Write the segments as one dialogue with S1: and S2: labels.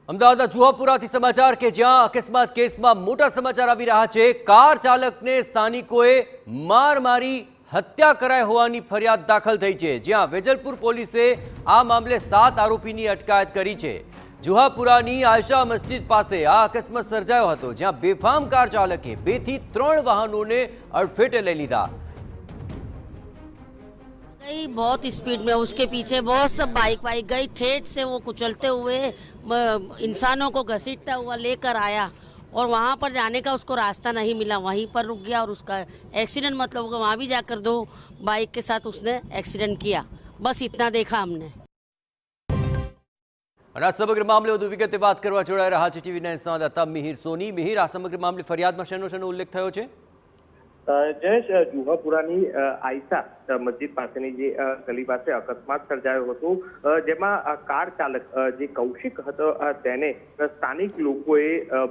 S1: અમદાવાદના જુહાપુરાથી સમાચાર કે જ્યાં અકસ્માત કેસમાં મોટા સમાચાર આવી રહ્યા છે। કાર ચાલકને સ્થાનિકોએ માર મારી હત્યા કરાઈ હોવાની ફરિયાદ દાખલ થઈ છે, જ્યાં વેજલપુર પોલીસે આ મામલે 7 આરોપીની અટકાયત કરી છે। જુહાપુરાની આયશા મસ્જિદ પાસે આ અકસ્માત સર્જાયો હતો, જ્યાં બેફામ કાર ચાલકે 2 થી 3 વાહનોને અડફેટે લઈ લીધા।
S2: गई बहुत स्पीड में, उसके पीछे बहुत सब बाइक गई, ठेठ से वो कुचलते हुए इंसानों को घसीटता हुआ लेकर आया और वहाँ पर जाने का उसको रास्ता नहीं मिला, वहीं पर रुक गया और उसका एक्सीडेंट मतलब वहाँ भी जाकर 2 बाइक के साथ उसने एक्सीडेंट किया। बस इतना देखा हमने।
S1: આ સમગ્ર મામલે વધુ વિગતે વાત કરવા જોડાઈ રહ્યા છે ટીવી 9 સંવાદદાતા મિહિર સોની। મિહિર, આ સમગ્ર મામલે ફરિયાદમાં શેનો ઉલ્લેખ થયો છે?
S3: જયેશ, જુહાપુરાની આયશા મસ્જિદ પાસેની જે ગલી પાસે અકસ્માત સર્જાયો હતો, જેમાં કાર ચાલક જે કૌશિક હતો તેને સ્થાનિક લોકોએ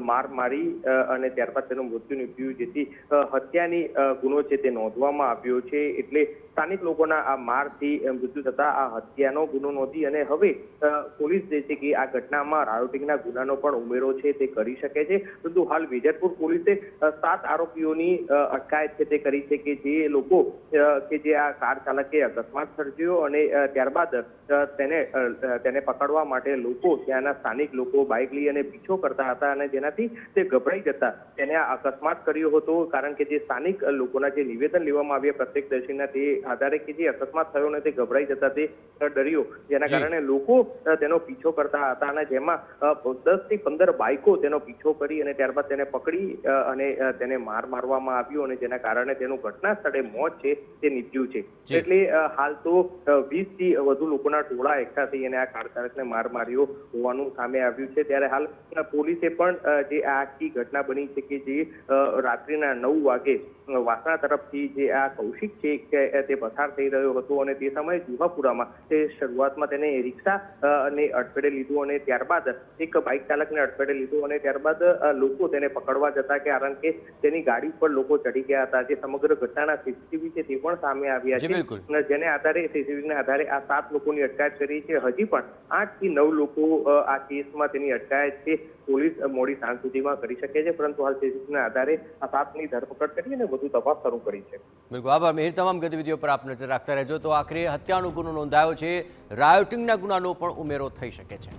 S3: માર મારી અને ત્યારબાદ તેનું મૃત્યુ નીપજ્યું, જેથી હત્યાની ગુનો છે તે નોંધવામાં આવ્યો છે। એટલે સ્થાનિક લોકોના આ મારથી મૃત્યુ થતા આ હત્યાનો ગુનો નોંધી અને હવે પોલીસ જે છે કે આ ઘટનામાં રાયોટિંગના ગુનાનો પણ ઉમેરો છે તે કરી શકે છે। પરંતુ હાલ વેજલપુર પોલીસે 7 આરોપીઓની અટકાયત છે તે કરી છે, કે જે લોકો કે જે આ કાર ચાલકે અકસ્માત સર્જ્યો અને ત્યારબાદ તેને પકડવા માટે લોકો, ત્યાંના સ્થાનિક લોકો બાઇક લઈ અને પીછો કરતા હતા અને જેનાથી તે ગભરાઈ જતા તેને આ અકસ્માત કર્યો હતો। કારણ કે જે સ્થાનિક લોકોના જે નિવેદન લેવામાં આવ્યા પ્રત્યક્ષદર્શીના, તે આધારે કે જે અકસ્માત થયો ને તે ગભરાઈ જતા તે ડર્યો, જેના કારણે લોકો તેનો પીછો કરતા હતા અને જેમાં 10 થી 15 બાઇકો તેનો પીછો કરી અને ત્યારબાદ તેને પકડી અને તેને મારવામાં આવ્યો અને જેના કારણે તેનું ઘટના સ્થળે મોત છે તે નીપજ્યું છે। એટલે હાલ તો 20 થી વધુ લોકોના ટોળા એકઠા થઈ અને આ કાર ચાલકને માર માર્યો હોવાનું સામે આવ્યું છે। ત્યારે હાલ પોલીસે પણ જે આ આખી ઘટના બની છે કે જે રાત્રિના 9 વાગે વાસણા તરફથી જે આ કૌશિક છે તે પસાર થઈ રહ્યો હતો અને તે સમયે જુહાપુરામાં તે શરૂઆતમાં તેને રિક્ષા ને અડફેટે લીધું અને ત્યારબાદ એક બાઇક ચાલકને અડફેટે લીધું અને ત્યારબાદ લોકો તેને પકડવા જતા, કારણ કે તેની ગાડી પર લોકો ચડી ગયા હતા। જે સમગ્ર ઘટનાના સીસીટીવી છે તે પણ સામે આવ્યા છે, જેને આધારે સીસીટીવીના આધારે આ 7 લોકોની અટકાયત કરી છે। હજી પણ 8 થી 9 લોકો આ કેસમાં તેની અટકાયત છે પોલીસ મોડી સાંજ સુધીમાં કરી શકે છે, પરંતુ હાલ સીસીટીવીના આધારે આ 7ની ધરપકડ કરી અને વધુ તપાસ શરૂ કરી છે।
S1: બિલકુલ, આભાર મિહિર। તમામ ગતિવિધિઓ પર આપ નજર રાખતા રહેજો। તો આખરે હત્યાનો ગુનો નોંધાયો છે, રાયોટિંગના ગુનાનો પણ ઉમેરો થઈ શકે છે।